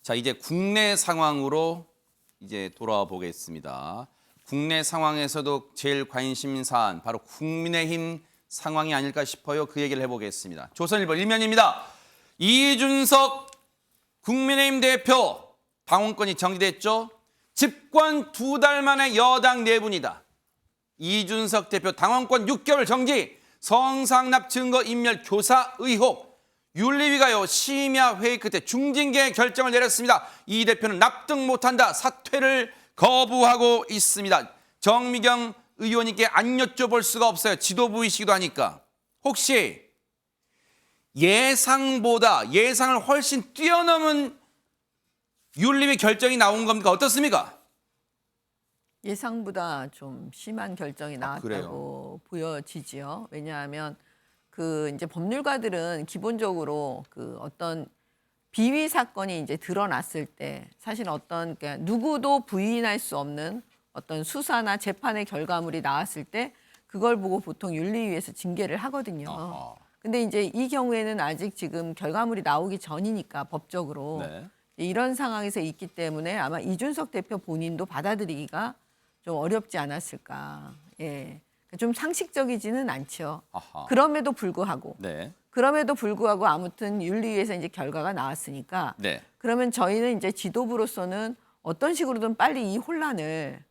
자, 이제 국내 상황으로 이제 돌아와 보겠습니다. 국내 상황에서도 제일 관심 사안 바로 국민의힘 상황이 아닐까 싶어요. 그 얘기를 해보겠습니다. 조선일보 1면입니다. 이준석 국민의힘 대표 당원권이 정지됐죠. 집권 2달 만에 여당 내분이다. 이준석 대표 당원권 6개월 정지, 성상납 증거 인멸 교사 의혹, 윤리위가요 심야 회의 끝에 중징계 결정을 내렸습니다. 이 대표는 납득 못한다. 사퇴를 거부하고 있습니다. 정미경 의원님께 안 여쭤볼 수가 없어요. 지도부이시기도 하니까. 혹시 예상을 훨씬 뛰어넘은 윤리위 결정이 나온 겁니까? 어떻습니까? 예상보다 좀 심한 결정이 나왔다고 보여지지요. 왜냐하면 그 이제 법률가들은 기본적으로 그 어떤 비위 사건이 이제 드러났을 때 사실 어떤 그러니까 누구도 부인할 수 없는 어떤 수사나 재판의 결과물이 나왔을 때 그걸 보고 보통 윤리위에서 징계를 하거든요. 근데 이제 이 경우에는 아직 지금 결과물이 나오기 전이니까 법적으로 이런 상황에서 있기 때문에 아마 이준석 대표 본인도 받아들이기가 좀 어렵지 않았을까. 예. 좀 상식적이지는 않죠. 그럼에도 불구하고 아무튼 윤리위에서 이제 결과가 나왔으니까 그러면 저희는 이제 지도부로서는 어떤 식으로든 빨리 이 혼란을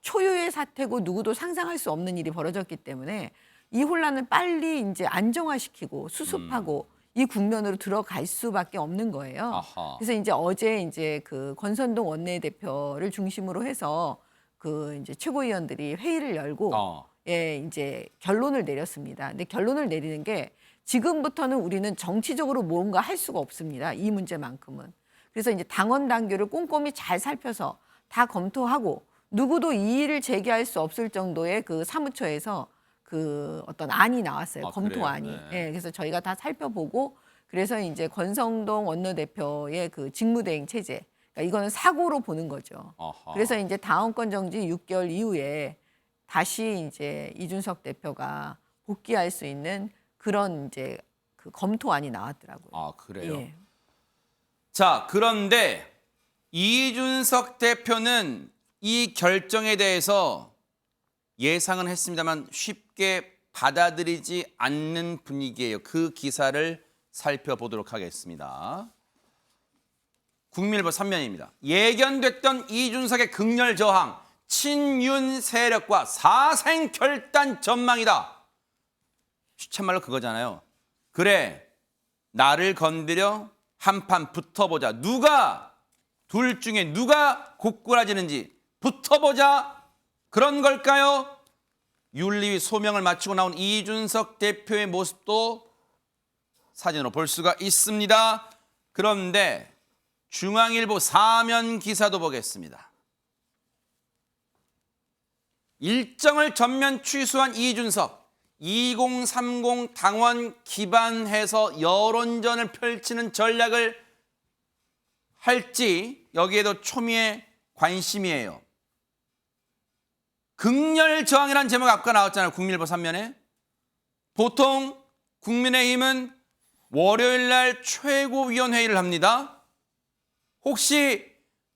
초유의 사태고 누구도 상상할 수 없는 일이 벌어졌기 때문에 이 혼란을 빨리 이제 안정화시키고 수습하고 이 국면으로 들어갈 수밖에 없는 거예요. 그래서 이제 어제 이제 그 권선동 원내대표를 중심으로 해서 그 이제 최고위원들이 회의를 열고 예, 이제 결론을 내렸습니다. 근데 결론을 내리는 게 지금부터는 우리는 정치적으로 뭔가 할 수가 없습니다. 이 문제만큼은. 그래서 이제 당원 당규를 꼼꼼히 잘 살펴서 다 검토하고 누구도 이의를 제기할 수 없을 정도의 그 사무처에서 그 어떤 안이 나왔어요. 검토안이. 예, 그래서 저희가 다 살펴보고 그래서 이제 권성동 원내대표의 그 직무대행 체제. 그러니까 이거는 사고로 보는 거죠. 그래서 이제 당원권 정지 6개월 이후에 다시 이제 이준석 대표가 복귀할 수 있는 그런 이제 그 검토안이 나왔더라고요. 아, 그래요? 예. 자, 그런데 이준석 대표는 이 결정에 대해서 예상은 했습니다만 쉽게 받아들이지 않는 분위기예요. 그 기사를 살펴보도록 하겠습니다. 국민일보 3면입니다. 예견됐던 이준석의 극렬 저항, 친윤 세력과 사생 결단 전망이다. 참말로 그거잖아요. 그래, 나를 건드려 한판 붙어보자. 둘 중에 누가 고꾸라지는지 붙어보자. 그런 걸까요? 윤리위 소명을 마치고 나온 이준석 대표의 모습도 사진으로 볼 수가 있습니다. 그런데 중앙일보 4면 기사도 보겠습니다. 일정을 전면 취소한 이준석, 2030 당원 기반해서 여론전을 펼치는 전략을 할지 여기에도 초미의 관심이에요. 극렬 저항이라는 제목 아까 나왔잖아요. 국민일보 3면에. 보통 국민의힘은 월요일 날 최고위원회의를 합니다. 혹시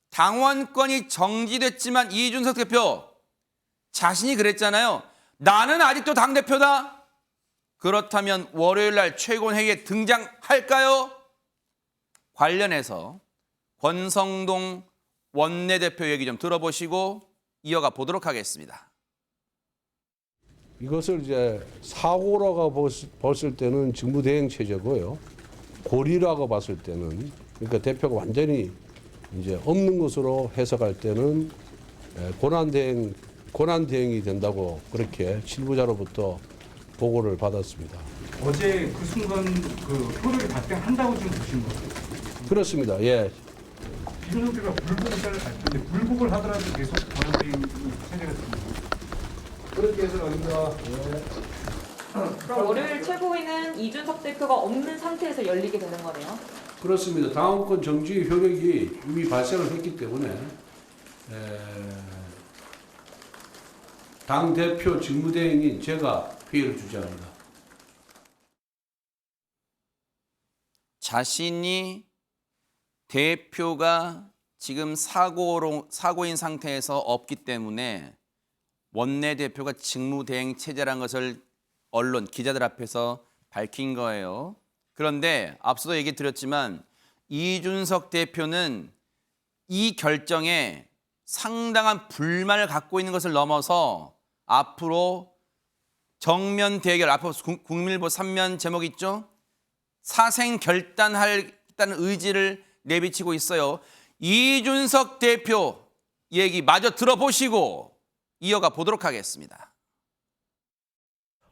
당원권이 정지됐지만 이준석 대표 자신이 그랬잖아요. 나는 아직도 당대표다. 그렇다면 월요일 날 최고회의에 등장할까요? 관련해서 권성동 원내대표 얘기 좀 들어보시고 이어가 보도록 하겠습니다. 이것을 이제 사고라고 봤을 때는 직무대행 체제고요. 고리라고 봤을 때는 그러니까 대표가 완전히 이제 없는 것으로 해석할 때는 권한대행이 된다고 그렇게 실무자로부터 보고를 받았습니다. 어제 그 순간 그 표를 발표한다고 지금 보신 거예요? 그렇습니다. 예. 이준석 대표가 불복을 할 텐데 불복을 하더라도 계속 권한대행 체제가 됩니다. 그렇게 해석합니다. 그럼 월요일 최고위는 이준석 대표가 없는 상태에서 열리게 되는 거네요? 그렇습니다. 당원권 정지 효력이 이미 발생을 했기 때문에 당대표 직무대행인 제가 회의를 주재합니다. 자신이 대표가 지금 사고인 상태에서 없기 때문에 원내대표가 직무대행 체제라는 것을 언론, 기자들 앞에서 밝힌 거예요. 그런데 앞서도 얘기 드렸지만 이준석 대표는 이 결정에 상당한 불만을 갖고 있는 것을 넘어서 앞으로 정면 대결, 앞으로 국민일보 3면 제목 있죠? 사생 결단하겠다는 의지를 내비치고 있어요. 이준석 대표 얘기 마저 들어보시고 이어가 보도록 하겠습니다.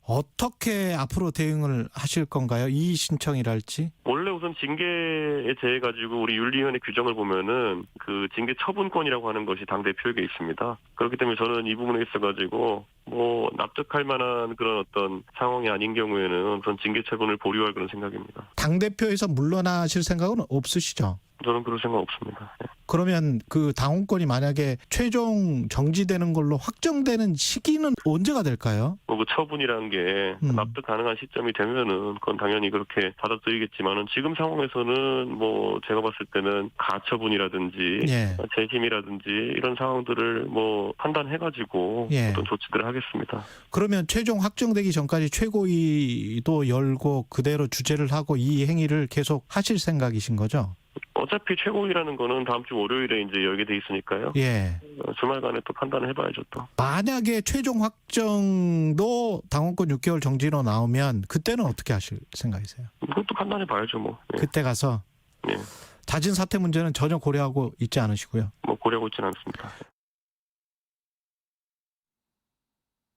어떻게 앞으로 대응을 하실 건가요? 이의 신청이랄지? 원래 우선 징계에 대해 가지고 우리 윤리위원회 규정을 보면은 그 징계 처분권이라고 하는 것이 당 대표에게 있습니다. 그렇기 때문에 저는 이 부분에 있어 가지고 뭐 납득할 만한 그런 어떤 상황이 아닌 경우에는 우선 징계 처분을 보류할 그런 생각입니다. 당 대표에서 물러나실 생각은 없으시죠? 저는 그럴 생각 없습니다. 그러면 그 당원권이 만약에 최종 정지되는 걸로 확정되는 시기는 언제가 될까요? 뭐 그 처분이라는 게 납득 가능한 시점이 되면은 그건 당연히 그렇게 받아들이겠지만은 지금 상황에서는 뭐 제가 봤을 때는 가처분이라든지 예. 재심이라든지 이런 상황들을 뭐 판단해가지고 예. 어떤 조치들을 하겠습니다. 그러면 최종 확정되기 전까지 최고위도 열고 그대로 주재를 하고 이 행위를 계속 하실 생각이신 거죠? 어차피 최고위라는 거는 다음 주 월요일에 이제 열게 돼 있으니까요. 예. 주말간에 또 판단을 해봐야죠 또. 만약에 최종 확정도 당원권 6개월 정지로 나오면 그때는 어떻게 하실 생각이세요? 그것도 판단해봐야죠 뭐. 예. 그때 가서 예. 자진 사퇴 문제는 전혀 고려하고 있지 않으시고요. 뭐 고려하고 있지는 않습니다.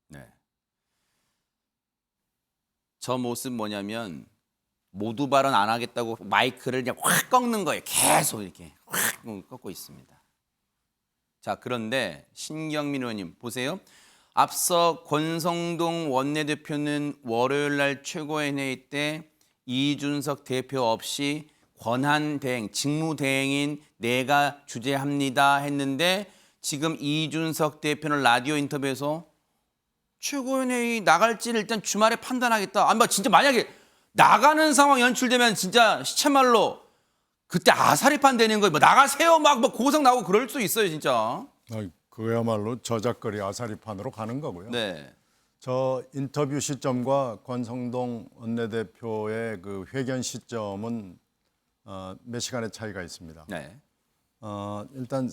네. 저 모습 뭐냐면 모두 발언 안 하겠다고 마이크를 그냥 확 꺾는 거예요. 계속 이렇게 확 꺾고 있습니다. 자, 그런데 신경민 의원님 보세요. 앞서 권성동 원내대표는 월요일 날 최고위원회 때 이준석 대표 없이 권한대행, 직무대행인 내가 주재합니다 했는데 지금 이준석 대표는 라디오 인터뷰에서 최고위원회 나갈지를 일단 주말에 판단하겠다. 아니, 진짜 만약에 나가는 상황 연출되면 진짜 시체말로 그때 아사리판 되는 거예요. 뭐 나가세요 막 고성 나오고 그럴 수 있어요 진짜. 그야말로 저작거리 아사리판으로 가는 거고요. 네. 저 인터뷰 시점과 권성동 원내대표의 그 회견 시점은 몇 시간의 차이가 있습니다. 네. 일단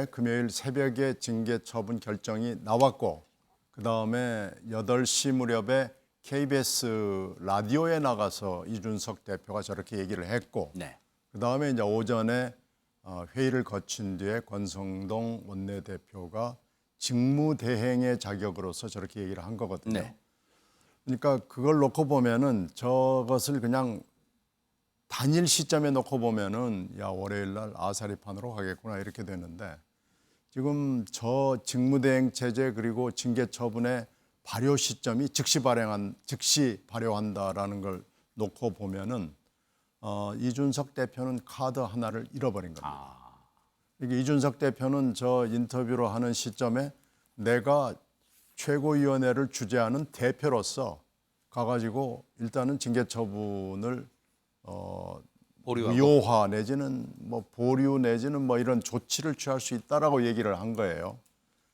금요일 새벽에 징계 처분 결정이 나왔고 그다음에 8시 무렵에 KBS 라디오에 나가서 이준석 대표가 저렇게 얘기를 했고 네. 그다음에 이제 오전에 회의를 거친 뒤에 권성동 원내대표가 직무대행의 자격으로서 저렇게 얘기를 한 거거든요. 네. 그러니까 그걸 놓고 보면은 저것을 그냥 단일 시점에 놓고 보면은 야 월요일 날 아사리판으로 가겠구나 이렇게 되는데 지금 저 직무대행 체제 그리고 징계 처분의 발효 시점이 즉시 발효한다라는 걸 놓고 보면은 이준석 대표는 카드 하나를 잃어버린 겁니다. 이게 이준석 대표는 저 인터뷰로 하는 시점에 내가 최고위원회를 주재하는 대표로서 가가지고 일단은 징계 처분을 무효화 내지는 뭐 보류 내지는 뭐 이런 조치를 취할 수 있다라고 얘기를 한 거예요.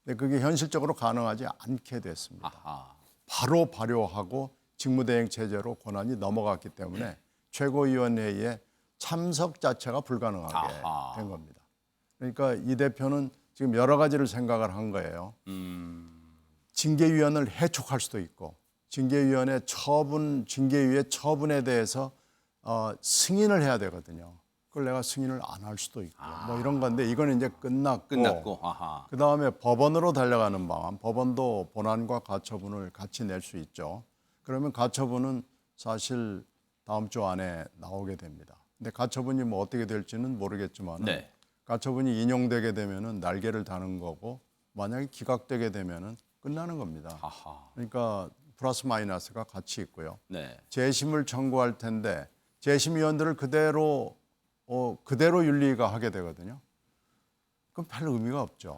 근데 그게 현실적으로 가능하지 않게 됐습니다. 바로 발효하고 직무대행 체제로 권한이 넘어갔기 때문에 최고위원회에 참석 자체가 불가능하게 된 겁니다. 그러니까 이 대표는 지금 여러 가지를 생각을 한 거예요. 징계위원을 해촉할 수도 있고 징계위의 처분에 대해서 승인을 해야 되거든요. 그걸 내가 승인을 안 할 수도 있고 뭐 이런 건데 이거는 이제 끝났고 그다음에 법원으로 달려가는 방안. 법원도 본안과 가처분을 같이 낼 수 있죠. 그러면 가처분은 사실 다음 주 안에 나오게 됩니다. 근데 가처분이 뭐 어떻게 될지는 모르겠지만 네. 가처분이 인용되게 되면은 날개를 다는 거고 만약에 기각되게 되면은 끝나는 겁니다. 그러니까 플러스 마이너스가 같이 있고요. 네. 재심을 청구할 텐데 재심위원들을 그대로 윤리가 하게 되거든요. 그럼 별 의미가 없죠.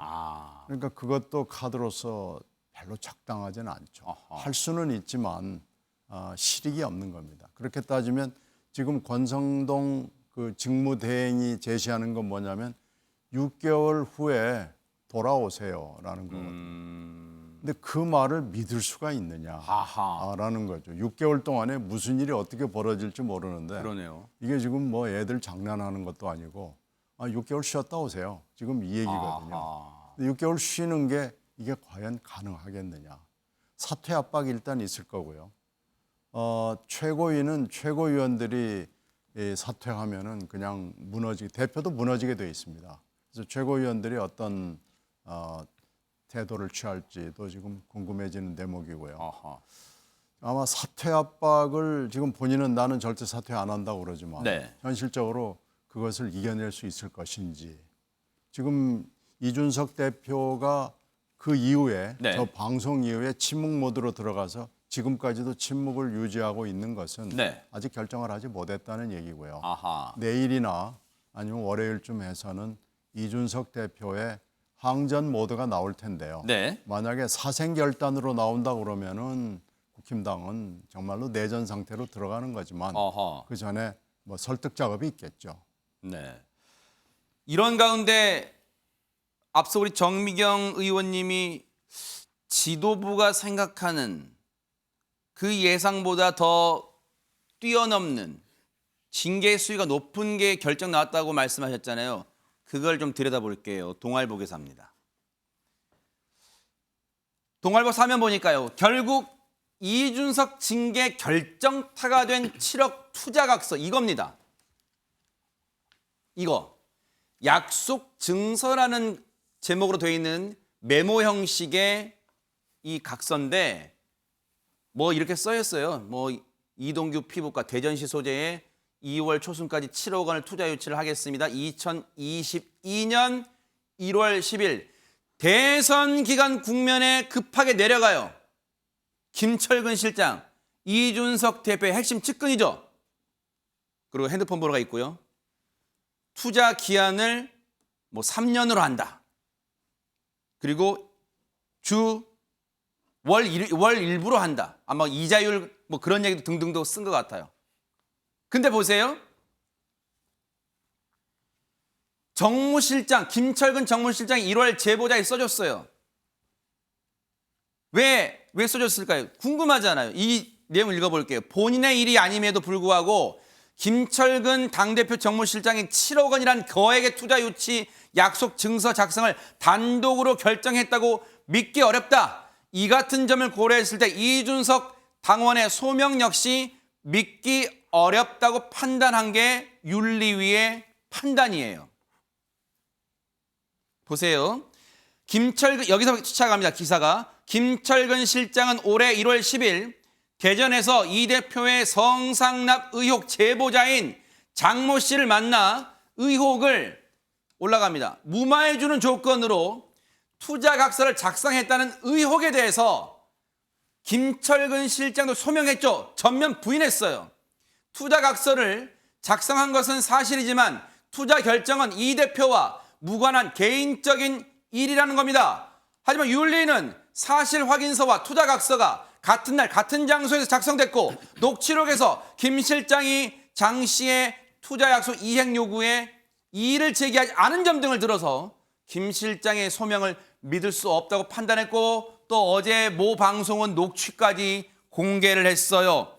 그러니까 그것도 카드로서 별로 적당하지는 않죠. 할 수는 있지만 실익이 없는 겁니다. 그렇게 따지면 지금 권성동 그 직무대행이 제시하는 건 뭐냐면 6개월 후에 돌아오세요라는 거거든요. 근데 그 말을 믿을 수가 있느냐라는 거죠. 6개월 동안에 무슨 일이 어떻게 벌어질지 모르는데 그러네요. 이게 지금 뭐 애들 장난하는 것도 아니고 6개월 쉬었다 오세요. 지금 이 얘기거든요. 근데 6개월 쉬는 게 이게 과연 가능하겠느냐. 사퇴 압박이 일단 있을 거고요. 최고위는 최고위원들이 사퇴하면은 그냥 대표도 무너지게 돼 있습니다. 그래서 최고위원들이 어떤 태도를 취할지도 지금 궁금해지는 대목이고요. 아마 사퇴 압박을 지금 본인은 나는 절대 사퇴 안 한다고 그러지만 네. 현실적으로 그것을 이겨낼 수 있을 것인지 지금 이준석 대표가 그 이후에 네. 저 방송 이후에 침묵 모드로 들어가서 지금까지도 침묵을 유지하고 있는 것은 네. 아직 결정을 하지 못했다는 얘기고요. 아하. 내일이나 아니면 월요일쯤 해서는 이준석 대표의 항전 모드가 나올 텐데요. 네. 만약에 사생결단으로 나온다 그러면은 국힘당은 정말로 내전 상태로 들어가는 거지만 그 전에 뭐 설득 작업이 있겠죠. 네. 이런 가운데 앞서 우리 정미경 의원님이 지도부가 생각하는 그 예상보다 더 뛰어넘는 징계 수위가 높은 게 결정 나왔다고 말씀하셨잖아요. 그걸 좀 들여다볼게요. 동아일보 기사입니다. 동아일보 사면 보니까요. 결국 이준석 징계 결정타가 된 7억 투자각서 이겁니다. 이거 약속 증서라는 제목으로 되어 있는 메모 형식의 이 각서인데 뭐 이렇게 써 있어요. 뭐 이동규 피부과 대전시 소재에 2월 초순까지 7억 원을 투자 유치를 하겠습니다. 2022년 1월 10일 대선 기간 국면에 급하게 내려가요. 김철근 실장, 이준석 대표의 핵심 측근이죠. 그리고 핸드폰 번호가 있고요. 투자 기한을 뭐 3년으로 한다. 그리고 월 일부로 한다. 아마 이자율 뭐 그런 얘기도 등등도 쓴 것 같아요. 근데 보세요. 정무실장, 김철근 정무실장이 1월 제보자에 써줬어요. 왜 써줬을까요? 궁금하잖아요. 이 내용을 읽어볼게요. 본인의 일이 아님에도 불구하고 김철근 당대표 정무실장이 7억 원이란 거액의 투자 유치 약속 증서 작성을 단독으로 결정했다고 믿기 어렵다. 이 같은 점을 고려했을 때 이준석 당원의 소명 역시 믿기 어렵다고 판단한 게 윤리위의 판단이에요. 보세요. 여기서 시작합니다. 기사가. 김철근 실장은 올해 1월 10일 대전에서 이 대표의 성상납 의혹 제보자인 장모 씨를 만나 의혹을 올라갑니다. 무마해주는 조건으로 투자각서를 작성했다는 의혹에 대해서 김철근 실장도 소명했죠. 전면 부인했어요. 투자각서를 작성한 것은 사실이지만 투자 결정은 이 대표와 무관한 개인적인 일이라는 겁니다. 하지만 윤리는 사실 확인서와 투자각서가 같은 날 같은 장소에서 작성됐고 녹취록에서 김 실장이 장 씨의 투자 약속 이행 요구에 이의를 제기하지 않은 점 등을 들어서 김 실장의 소명을 믿을 수 없다고 판단했고 또 어제 모 방송은 녹취까지 공개를 했어요.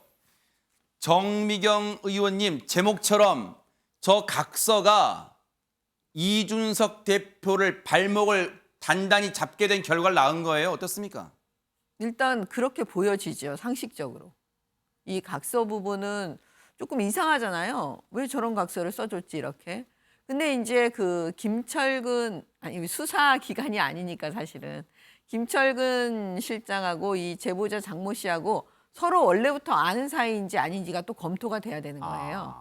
정미경 의원님 제목처럼 저 각서가 이준석 대표를 발목을 단단히 잡게 된 결과를 낳은 거예요. 어떻습니까? 일단 그렇게 보여지죠. 상식적으로. 이 각서 부분은 조금 이상하잖아요. 왜 저런 각서를 써줬지 이렇게. 근데 이제 그 김철근 수사 기관이 아니니까 사실은 김철근 실장하고 이 제보자 장모 씨하고 서로 원래부터 아는 사이인지 아닌지가 또 검토가 돼야 되는 거예요.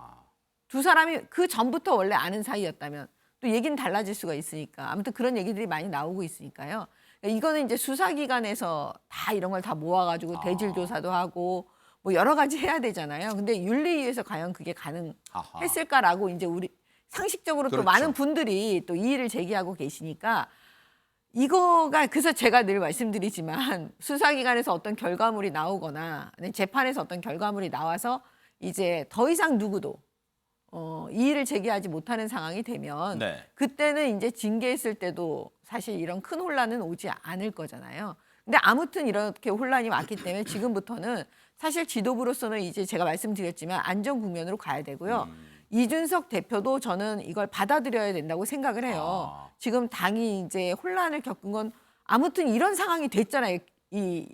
두 사람이 그 전부터 원래 아는 사이였다면 또 얘기는 달라질 수가 있으니까 아무튼 그런 얘기들이 많이 나오고 있으니까요. 이거는 이제 수사기관에서 다 이런 걸 다 모아가지고 대질 조사도 하고 뭐 여러 가지 해야 되잖아요. 근데 윤리위에서 과연 그게 가능했을까라고 이제 우리 상식적으로 그렇죠. 또 많은 분들이 또 이의를 제기하고 계시니까 이거가 그래서 제가 늘 말씀드리지만 수사기관에서 어떤 결과물이 나오거나 재판에서 어떤 결과물이 나와서 이제 더 이상 누구도 이의를 제기하지 못하는 상황이 되면 네. 그때는 이제 징계했을 때도 사실 이런 큰 혼란은 오지 않을 거잖아요. 근데 아무튼 이렇게 혼란이 왔기 때문에 지금부터는 사실 지도부로서는 이제 제가 말씀드렸지만 안전 국면으로 가야 되고요. 이준석 대표도 저는 이걸 받아들여야 된다고 생각을 해요. 지금 당이 이제 혼란을 겪은 건 아무튼 이런 상황이 됐잖아요.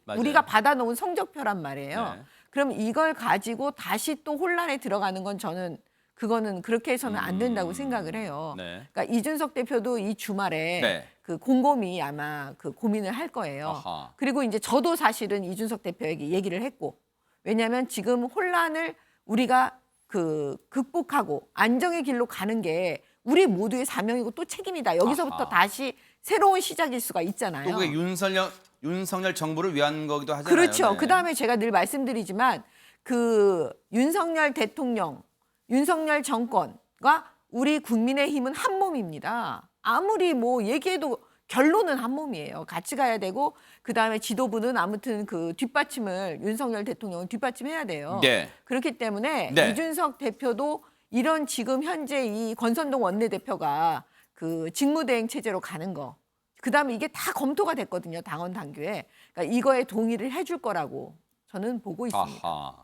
맞아요. 우리가 받아놓은 성적표란 말이에요. 네. 그럼 이걸 가지고 다시 또 혼란에 들어가는 건 저는 그거는 그렇게 해서는 안 된다고 생각을 해요. 네. 그러니까 이준석 대표도 이 주말에 네. 그 곰곰이 아마 그 고민을 할 거예요. 아하. 그리고 이제 저도 사실은 이준석 대표에게 얘기를 했고, 왜냐하면 지금 혼란을 우리가 그 극복하고 안정의 길로 가는 게 우리 모두의 사명이고 또 책임이다. 여기서부터 아하. 다시 새로운 시작일 수가 있잖아요. 또 그게 윤석열 정부를 위한 거기도 하잖아요. 그렇죠. 네. 그다음에 제가 늘 말씀드리지만 그 윤석열 대통령, 윤석열 정권과 우리 국민의힘은 한 몸입니다. 아무리 뭐 얘기해도 결론은 한 몸이에요. 같이 가야 되고 그다음에 지도부는 아무튼 그 뒷받침을 윤석열 대통령은 뒷받침해야 돼요. 네. 그렇기 때문에 네. 이준석 대표도 이런 지금 현재 이 권선동 원내대표가 그 직무대행 체제로 가는 거, 그다음에 이게 다 검토가 됐거든요. 당원 당규에. 그러니까 이거에 동의를 해줄 거라고 저는 보고 있습니다. 아하.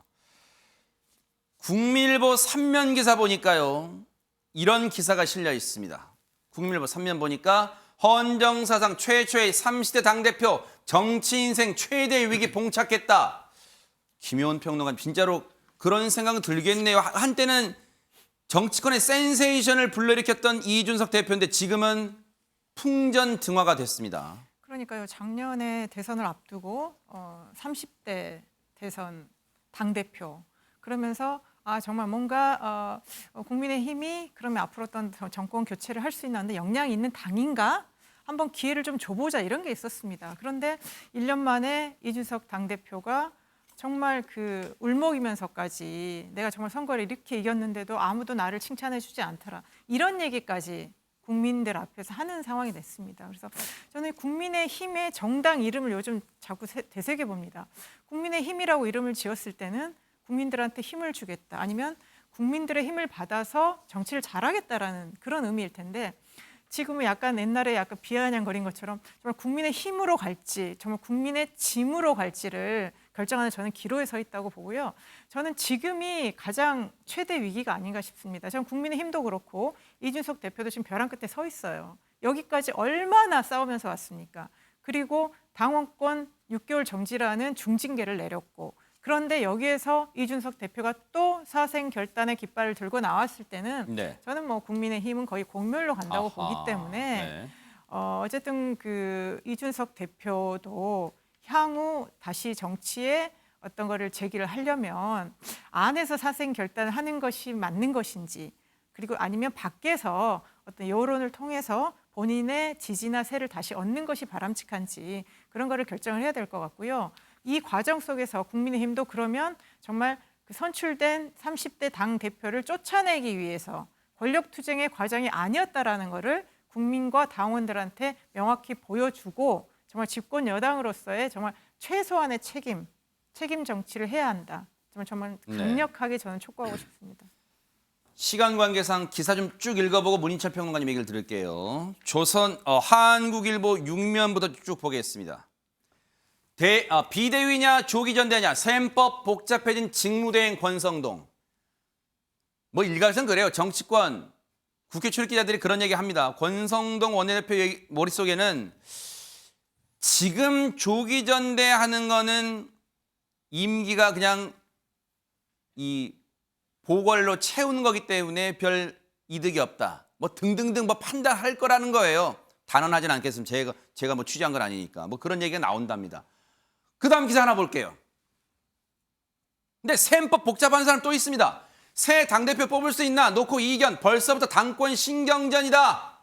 국민일보 3면 기사 보니까요. 이런 기사가 실려 있습니다. 국민일보 3면 보니까 헌정사상 최초의 30대 당대표 정치 인생 최대 위기 봉착했다. 김효은 평론가 진짜로 그런 생각은 들겠네요. 한때는 정치권의 센세이션을 불러일으켰던 이준석 대표인데 지금은 풍전등화가 됐습니다. 그러니까요. 작년에 대선을 앞두고 30대 대선 당대표 그러면서 정말 뭔가 국민의힘이 그러면 앞으로 어떤 정권 교체를 할 수 있는 역량이 있는 당인가? 한번 기회를 좀 줘보자 이런 게 있었습니다. 그런데 1년 만에 이준석 당대표가 정말 그 울먹이면서까지 내가 정말 선거를 이렇게 이겼는데도 아무도 나를 칭찬해 주지 않더라. 이런 얘기까지 국민들 앞에서 하는 상황이 됐습니다. 그래서 저는 국민의힘의 정당 이름을 요즘 자꾸 되새겨 봅니다. 국민의힘이라고 이름을 지었을 때는 국민들한테 힘을 주겠다. 아니면 국민들의 힘을 받아서 정치를 잘하겠다라는 그런 의미일 텐데 지금은 약간 옛날에 약간 비아냥거린 것처럼 정말 국민의 힘으로 갈지 정말 국민의 짐으로 갈지를 결정하는 저는 기로에 서 있다고 보고요. 저는 지금이 가장 최대 위기가 아닌가 싶습니다. 저는 국민의힘도 그렇고 이준석 대표도 지금 벼랑 끝에 서 있어요. 여기까지 얼마나 싸우면서 왔습니까? 그리고 당원권 6개월 정지라는 중징계를 내렸고 그런데 여기에서 이준석 대표가 또 사생 결단의 깃발을 들고 나왔을 때는 네. 저는 뭐 국민의힘은 거의 공멸로 간다고 아하. 보기 때문에 네. 어쨌든 그 이준석 대표도 향후 다시 정치에 어떤 거를 제기를 하려면 안에서 사생 결단을 하는 것이 맞는 것인지 그리고 아니면 밖에서 어떤 여론을 통해서 본인의 지지나 세를 다시 얻는 것이 바람직한지 그런 거를 결정을 해야 될 것 같고요. 이 과정 속에서 국민의힘도 그러면 정말 그 선출된 30대 당 대표를 쫓아내기 위해서 권력투쟁의 과정이 아니었다라는 거를 국민과 당원들한테 명확히 보여주고 정말 집권 여당으로서의 정말 최소한의 책임 정치를 해야 한다. 정말 강력하게 저는 촉구하고 싶습니다. 시간 관계상 기사 좀 쭉 읽어보고 문인철 평론가님 얘기를 들을게요. 한국일보 6면부터 쭉 보겠습니다. 비대위냐 조기 전대냐 셈법 복잡해진 직무대행 권성동. 뭐 일각에서는 그래요. 정치권 국회 출입기자들이 그런 얘기 합니다. 권성동 원내대표 머릿속에는 지금 조기 전대하는 거는 임기가 그냥 이 보궐로 채우는 거기 때문에 별 이득이 없다. 뭐 등등등 뭐 판단할 거라는 거예요. 단언하진 않겠습니다. 제가 뭐 취재한 건 아니니까. 뭐 그런 얘기가 나온답니다. 그다음 기사 하나 볼게요. 근데 셈법 복잡한 사람 또 있습니다. 새 당대표 뽑을 수 있나 놓고 이견. 벌써부터 당권 신경전이다.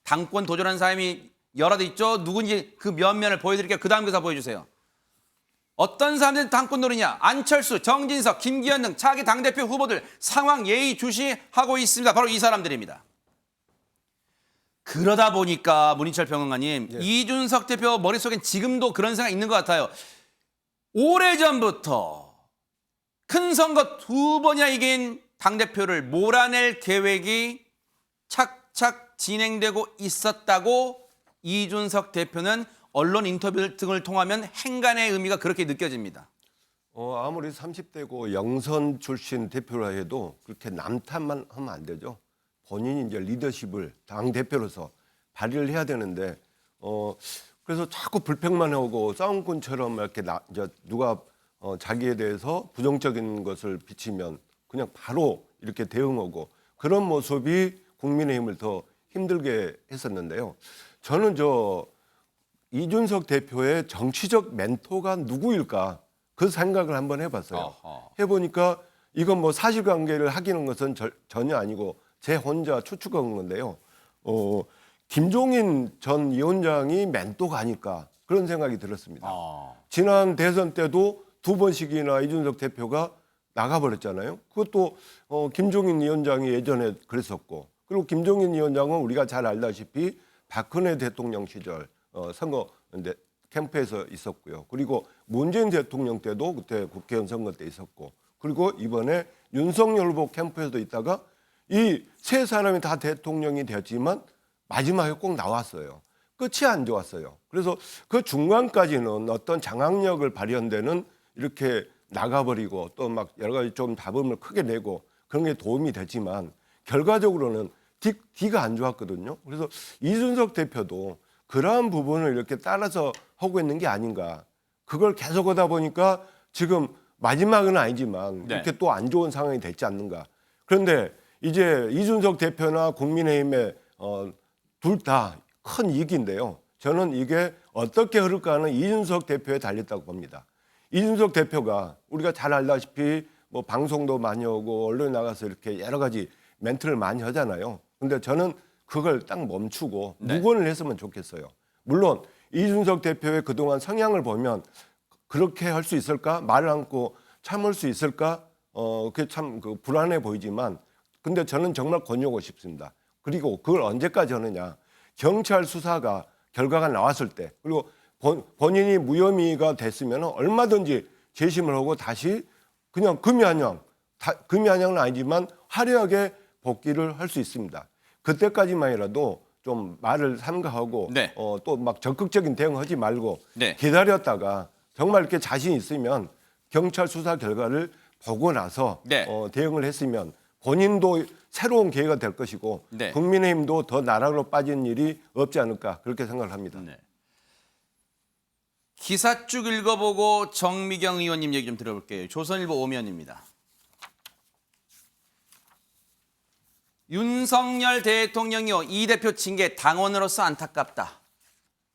당권 도전한 사람이 여러 대 있죠. 누군지 그 면면을 보여드릴게요. 그다음 기사 보여주세요. 어떤 사람들이 당권 노리냐. 안철수, 정진석, 김기현 등 차기 당대표 후보들 상황 예의주시하고 있습니다. 바로 이 사람들입니다. 그러다 보니까 문인철 평론가님, 이준석 대표 머릿속엔 지금도 그런 생각이 있는 것 같아요. 오래전부터 큰 선거 2번이나 이긴 당대표를 몰아낼 계획이 착착 진행되고 있었다고 이준석 대표는 언론 인터뷰 등을 통하면 행간의 의미가 그렇게 느껴집니다. 아무리 30대고 영선 출신 대표라 해도 그렇게 남탓만 하면 안 되죠. 본인이 이제 리더십을 당 대표로서 발휘를 해야 되는데 그래서 자꾸 불평만 하고 싸움꾼처럼 이렇게 이제 누가 자기에 대해서 부정적인 것을 비치면 그냥 바로 이렇게 대응하고 그런 모습이 국민의힘을 더 힘들게 했었는데요. 저는 이준석 대표의 정치적 멘토가 누구일까 그 생각을 한번 해봤어요. 해보니까 이건 뭐 사실관계를 확인한 것은 전혀 아니고 제 혼자 추측한 건데요. 김종인 전 위원장이 멘토가 아닐까 그런 생각이 들었습니다. 지난 대선 때도 2번씩이나 이준석 대표가 나가버렸잖아요. 그것도 김종인 위원장이 예전에 그랬었고 그리고 김종인 위원장은 우리가 잘 알다시피 박근혜 대통령 시절 선거 캠프에서 있었고요. 그리고 문재인 대통령 때도 그때 국회의원 선거 때 있었고 그리고 이번에 윤석열 후보 캠프에도 있다가 이 세 사람이 다 대통령이 되었지만 마지막에 꼭 나왔어요. 끝이 안 좋았어요. 그래서 그 중간까지는 어떤 장악력을 발현되는 이렇게 나가버리고 또 막 여러 가지 좀 잡음을 크게 내고 그런 게 도움이 됐지만 결과적으로는 뒤가 안 좋았거든요. 그래서 이준석 대표도 그러한 부분을 이렇게 따라서 하고 있는 게 아닌가. 그걸 계속 하다 보니까 지금 마지막은 아니지만 이렇게 또 안 좋은 상황이 됐지 않는가. 그런데 이제 이준석 대표나 국민의힘의 둘 다 큰 이익인데요. 저는 이게 어떻게 흐를까 하는 이준석 대표에 달렸다고 봅니다. 이준석 대표가 우리가 잘 알다시피 뭐 방송도 많이 오고 언론에 나가서 이렇게 여러 가지 멘트를 많이 하잖아요. 근데 저는 그걸 딱 멈추고 묵언을 했으면 좋겠어요. 물론 이준석 대표의 그동안 성향을 보면 그렇게 할 수 있을까? 말을 않고 참을 수 있을까? 그게 참 불안해 보이지만 근데 저는 정말 권유하고 싶습니다. 그리고 그걸 언제까지 하느냐. 경찰 수사가 결과가 나왔을 때 그리고 본인이 무혐의가 됐으면 얼마든지 재심을 하고 다시 그냥 금이 한양은 아니지만 화려하게 복귀를 할 수 있습니다. 그때까지만이라도 좀 말을 삼가하고 또 막 적극적인 대응하지 말고 기다렸다가 정말 이렇게 자신 있으면 경찰 수사 결과를 보고 나서 대응을 했으면 본인도 새로운 기회가 될 것이고 국민의힘도 더 나락으로 빠진 일이 없지 않을까 그렇게 생각을 합니다. 기사 쭉 읽어보고 정미경 의원님 얘기 좀 들어볼게요. 조선일보 오면입니다. 윤석열 대통령이요. 이 대표 징계 당원으로서 안타깝다.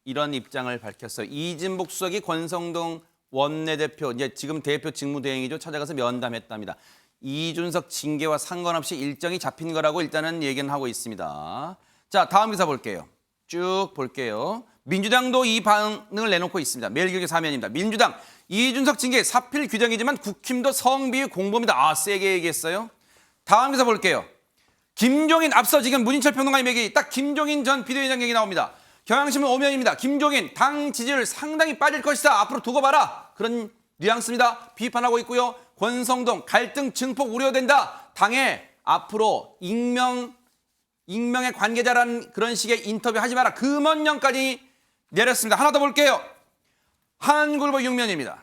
이런 입장을 밝혔어요. 이진복 수석이 권성동 원내대표, 이제 지금 대표 직무대행이죠. 찾아가서 면담했답니다. 이준석 징계와 상관없이 일정이 잡힌 거라고 일단은 얘기는 하고 있습니다. 자, 다음 기사 볼게요. 쭉 볼게요. 민주당도 이 반응을 내놓고 있습니다. 매일경제 사면입니다. 민주당 이준석 징계 사필 규정이지만 국힘도 성비위 공범이다. 세게 얘기했어요. 다음 기사 볼게요. 김종인 앞서 지금 문인철 평론가님 얘기 딱 김종인 전 비대위원장 얘기 나옵니다. 경향신문 오면입니다. 김종인 당 지지율 상당히 빠질 것이다. 앞으로 두고 봐라. 그런 뉘앙스입니다. 비판하고 있고요. 권성동 갈등 증폭 우려된다. 당에 앞으로 익명의 관계자라는 그런 식의 인터뷰 하지 마라. 금원령까지 내렸습니다. 하나 더 볼게요. 한국일보 6면입니다.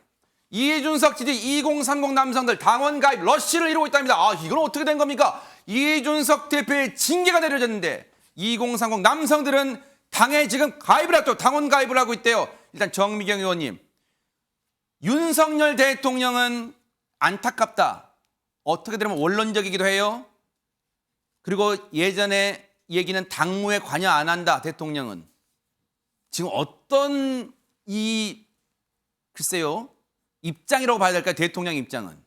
이준석 지지 2030 남성들 당원 가입 러쉬를 이루고 있답니다. 이건 어떻게 된 겁니까? 이준석 대표의 징계가 내려졌는데 2030 남성들은 당에 지금 가입을 했죠. 당원 가입을 하고 있대요. 일단 정미경 의원님. 윤석열 대통령은 안타깝다. 어떻게 되면 원론적이기도 해요. 그리고 예전에 얘기는 당무에 관여 안 한다. 대통령은. 지금 어떤 글쎄요. 입장이라고 봐야 될까요? 대통령 입장은.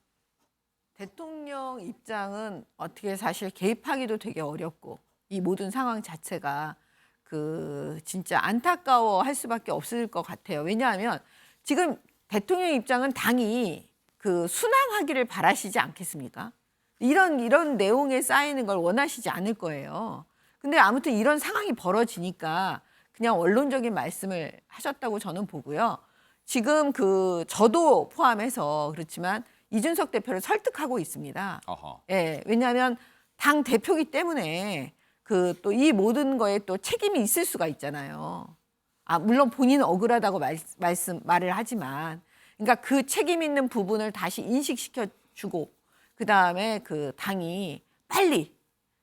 대통령 입장은 어떻게 사실 개입하기도 되게 어렵고 이 모든 상황 자체가 진짜 안타까워할 수밖에 없을 것 같아요. 왜냐하면 지금 대통령 입장은 당이 순항하기를 바라시지 않겠습니까? 이런 내용에 쌓이는 걸 원하시지 않을 거예요. 근데 아무튼 이런 상황이 벌어지니까 그냥 원론적인 말씀을 하셨다고 저는 보고요. 지금 저도 포함해서 그렇지만 이준석 대표를 설득하고 있습니다. 어허. 예, 왜냐하면 당 대표기 때문에 그 또 이 모든 거에 또 책임이 있을 수가 있잖아요. 물론 본인은 억울하다고 말을 하지만, 그러니까 그 책임 있는 부분을 다시 인식시켜 주고, 그 다음에 그 당이 빨리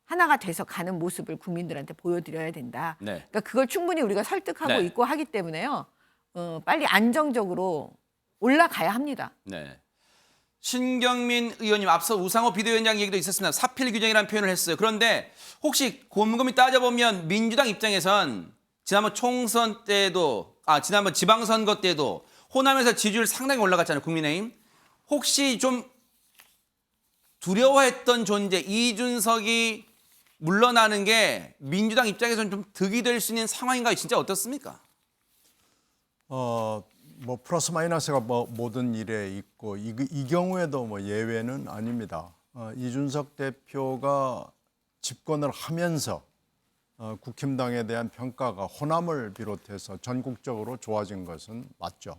하나가 돼서 가는 모습을 국민들한테 보여드려야 된다. 네. 그러니까 그걸 충분히 우리가 설득하고 네. 있고 하기 때문에요. 빨리 안정적으로 올라가야 합니다. 네. 신경민 의원님 앞서 우상호 비대위원장 얘기도 있었습니다. 사필 규정이라는 표현을 했어요. 그런데 혹시 곰곰이 따져보면 민주당 입장에선 지난번 총선 때도 지난번 지방선거 때도 호남에서 지지율 상당히 올라갔잖아요. 국민의힘. 혹시 좀 두려워했던 존재 이준석이 물러나는 게 민주당 입장에서는 좀 득이 될 수 있는 상황인가요? 진짜 어떻습니까? 뭐 플러스 마이너스가 뭐 모든 일에 있고 이 경우에도 뭐 예외는 아닙니다. 이준석 대표가 집권을 하면서 국힘당에 대한 평가가 호남을 비롯해서 전국적으로 좋아진 것은 맞죠.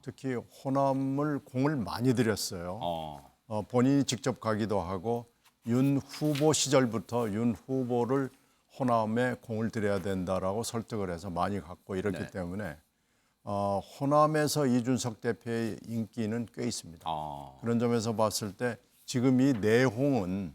특히 호남을 공을 많이 들였어요. 본인이 직접 가기도 하고 윤 후보 시절부터 윤 후보를 호남에 공을 들여야 된다라고 설득을 해서 많이 갔고 이렇기 때문에 호남에서 이준석 대표의 인기는 꽤 있습니다. 그런 점에서 봤을 때 지금 이 내홍은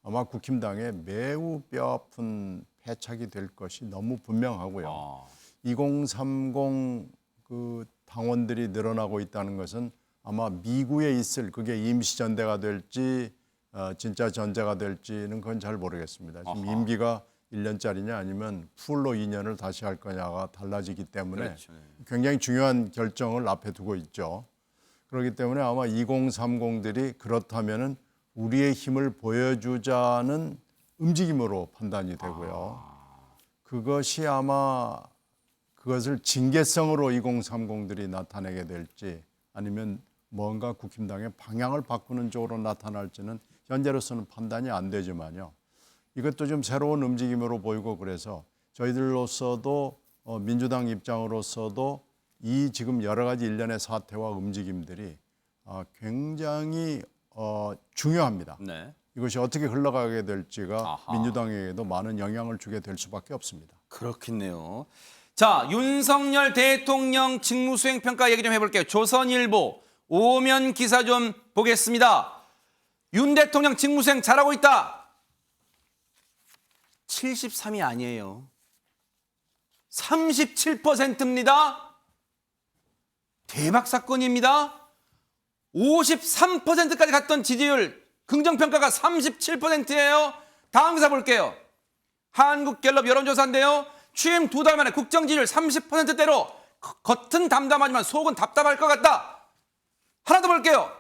아마 국힘당에 매우 뼈아픈 패착이 될 것이 너무 분명하고요. 2030 그 당원들이 늘어나고 있다는 것은 아마 미국에 있을 그게 임시전대가 될지 진짜 전제가 될지는 그건 잘 모르겠습니다. 지금 임기가 1년짜리냐 아니면 풀로 2년을 다시 할 거냐가 달라지기 때문에 그렇죠. 굉장히 중요한 결정을 앞에 두고 있죠. 그렇기 때문에 아마 2030들이 그렇다면은 우리의 힘을 보여주자는 움직임으로 판단이 되고요. 그것이 아마 그것을 징계성으로 2030들이 나타내게 될지 아니면 뭔가 국힘당의 방향을 바꾸는 쪽으로 나타날지는 현재로서는 판단이 안 되지만요. 이것도 좀 새로운 움직임으로 보이고 그래서 저희들로서도 민주당 입장으로서도 이 지금 여러 가지 일련의 사태와 움직임들이 굉장히 중요합니다. 네. 이것이 어떻게 흘러가게 될지가 민주당에게도 많은 영향을 주게 될 수밖에 없습니다. 그렇겠네요. 자, 윤석열 대통령 직무수행 평가 얘기 좀 해볼게요. 조선일보 오면 기사 좀 보겠습니다. 윤 대통령 직무수행 잘하고 있다. 73이 아니에요. 37%입니다. 대박 사건입니다. 53%까지 갔던 지지율 긍정평가가 37%예요. 다음 기사 볼게요. 한국갤럽 여론조사인데요. 취임 2달 만에 국정지지율 30%대로 겉은 담담하지만 속은 답답할 것 같다. 하나 더 볼게요.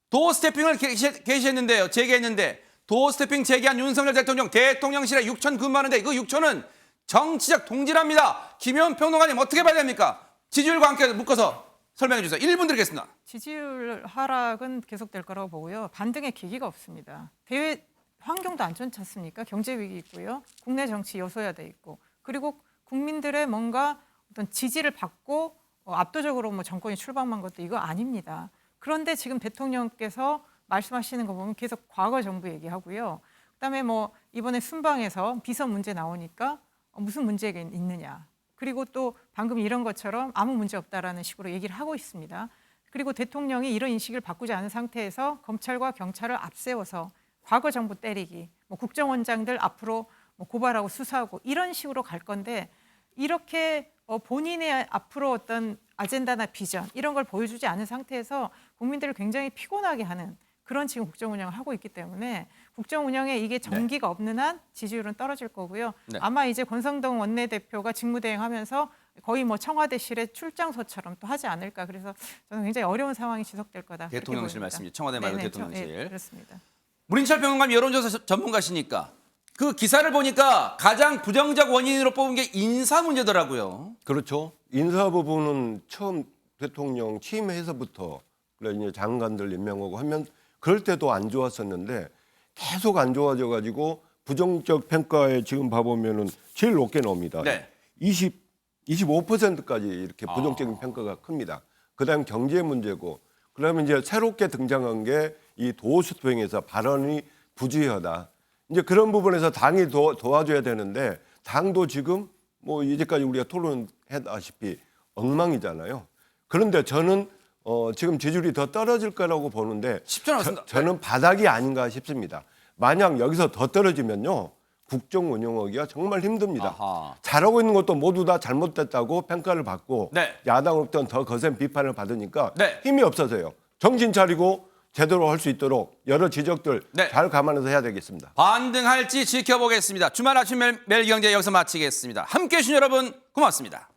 도어 스태핑을 게시했는데요. 제기했는데 도어 스태핑 제기한 윤석열 대통령 대통령실에 6천 근무하는데 그 6천은 정치적 동질합니다. 김효은 평론가님 어떻게 봐야 됩니까? 지지율과 함께 묶어서 설명해 주세요. 1분 드리겠습니다. 지지율 하락은 계속될 거라고 보고요. 반등의 계기가 없습니다. 대외 환경도 안 좋지 않습니까? 경제 위기 있고요. 국내 정치 여소야돼 있고 그리고 국민들의 뭔가 어떤 지지를 받고 압도적으로 뭐 정권이 출범한 것도 이거 아닙니다. 그런데 지금 대통령께서 말씀하시는 거 보면 계속 과거 정부 얘기하고요. 그다음에 뭐 이번에 순방에서 비선 문제 나오니까 무슨 문제가 있느냐. 그리고 또 방금 이런 것처럼 아무 문제 없다라는 식으로 얘기를 하고 있습니다. 그리고 대통령이 이런 인식을 바꾸지 않은 상태에서 검찰과 경찰을 앞세워서 과거 정부 때리기, 뭐 국정원장들 앞으로 뭐 고발하고 수사하고 이런 식으로 갈 건데 이렇게 본인의 앞으로 어떤 아젠다나 비전 이런 걸 보여주지 않은 상태에서 국민들을 굉장히 피곤하게 하는 그런 지금 국정 운영을 하고 있기 때문에 국정 운영에 이게 정기가 없는 한 지지율은 떨어질 거고요. 아마 이제 권성동 원내대표가 직무대행하면서 거의 뭐 청와대실의 출장소처럼 또 하지 않을까. 그래서 저는 굉장히 어려운 상황이 지속될 거다. 대통령실 말씀이죠. 청와대 말고 대통령실. 네, 그렇습니다. 문인철 평론가님 여론조사 전문가시니까 그 기사를 보니까 가장 부정적 원인으로 뽑은 게 인사 문제더라고요. 그렇죠. 인사 부분은 처음 대통령 취임해서부터 이제 장관들 임명하고 하면 그럴 때도 안 좋았었는데 계속 안 좋아져 가지고 부정적 평가에 지금 봐보면은 제일 높게 나옵니다. 네. 25%까지 이렇게 부정적인 평가가 큽니다. 그다음 경제 문제고 그러면 이제 새롭게 등장한 게 이 도수표행에서 발언이 부주의하다. 이제 그런 부분에서 당이 도와줘야 되는데 당도 지금 뭐 이제까지 우리가 토론했다시피 엉망이잖아요. 그런데 저는 지금 지지율이 더 떨어질 거라고 보는데 쉽지 않습니다. 저는 바닥이 아닌가 싶습니다. 만약 여기서 더 떨어지면요. 국정 운영하기가 정말 힘듭니다. 아하. 잘하고 있는 것도 모두 다 잘못됐다고 평가를 받고 네. 야당으로부터는 더 거센 비판을 받으니까 네. 힘이 없어서요. 정신 차리고 제대로 할 수 있도록 여러 지적들 네. 잘 감안해서 해야 되겠습니다. 반등할지 지켜보겠습니다. 주말 아침 매일경제 여기서 마치겠습니다. 함께해 주신 여러분 고맙습니다.